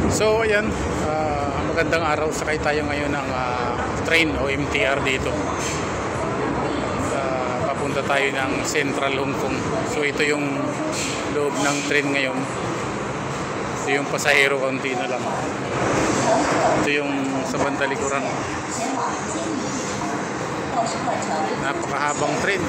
So ayan, magandang araw. Sakay tayo ngayon ng train o MTR dito. Papunta tayo ng Central Hong Kong. So ito yung loob ng train ngayon. Ito yung pasahero, kaunti na lang. Ito yung sa bandalikuran. Napakahabang train.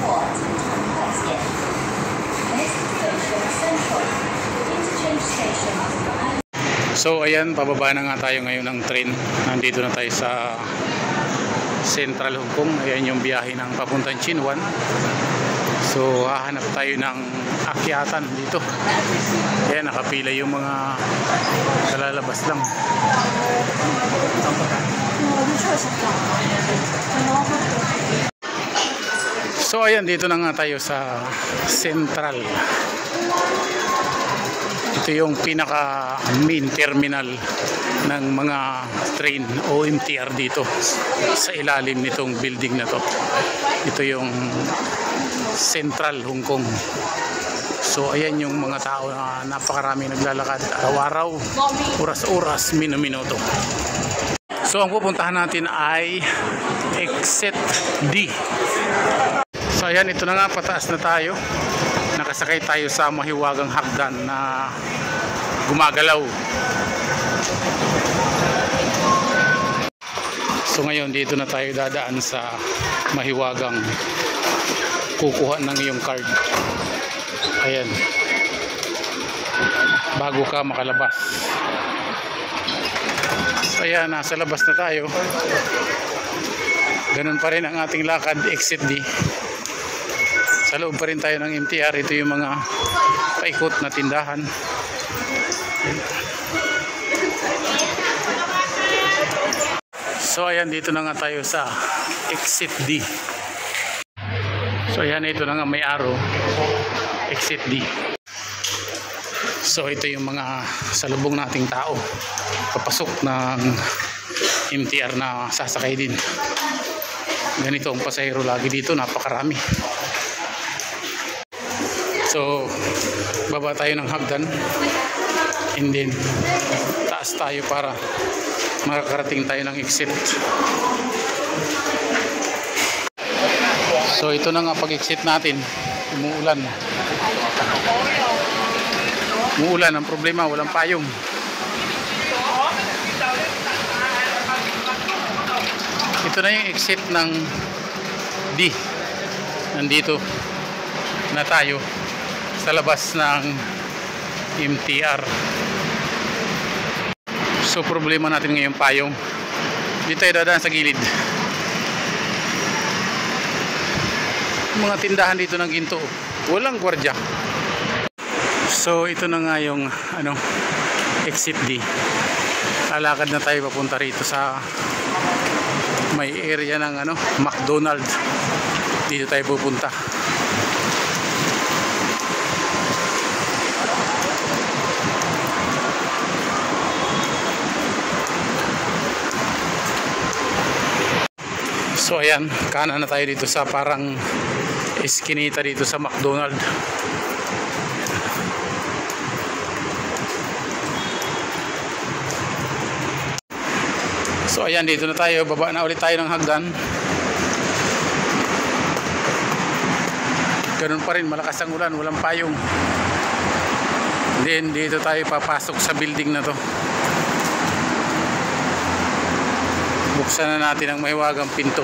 So ayan, pababa na nga tayo ngayon ng train. Nandito na tayo sa Central Hong Kong. Ayan yung biyahe ng papuntang Chinwan. So hahanap tayo ng akyatan dito. Ayan, nakapila yung mga kalalabas lang. So ayan, dito na nga tayo sa Central. Ito yung pinaka main terminal ng mga train o MTR dito sa ilalim nitong building na to. Ito yung Central Hong Kong. So ayan yung mga tao na napakarami naglalakad araw-araw, oras-oras, minuto. So ang pupuntahan natin ay Exit D. So ayan, ito na nga, pataas na tayo. Nakasakay tayo sa mahiwagang hagdan na gumagalaw. So ngayon dito na tayo dadaan sa mahiwagang kukuha ng iyong card. Ayan, bago ka makalabas. So ayan, nasa labas na tayo. Ganun pa rin ang ating lakad, Exit D. Sa loob pa rin tayo ng MTR. Ito yung mga paikot na tindahan. So ayan, dito na nga tayo sa Exit D. So ayan, ito na nga may arrow, Exit D. So ito yung mga salubong nating tao papasok ng MTR na sasakay din. Ganito ang pasahero lagi dito, napakarami. So baba tayo ng hagdan and then taas tayo para makakarating tayo ng exit. So ito na nga pag-exit natin. Umuulan. Umuulan, ang problema walang payong. Ito na yung exit ng D. Nandito na tayo sa labas ng MTR. So problema natin ngayon payong. Dito tayo dadaan sa gilid. Mga tindahan dito ng ginto, walang gwardiya. So ito na nga yung Exit D. Lalakad na tayo papunta rito sa may area ng McDonald's. Dito tayo pupunta. So ayan, kanan na tayo dito sa parang eskinita dito sa McDonald's. So ayan, dito na tayo, baba na ulit tayo ng hagdan. Ganun pa rin, malakas ang ulan, walang payong. Then dito tayo papasok sa building na to. Buksan na natin ang mahiwagang pinto.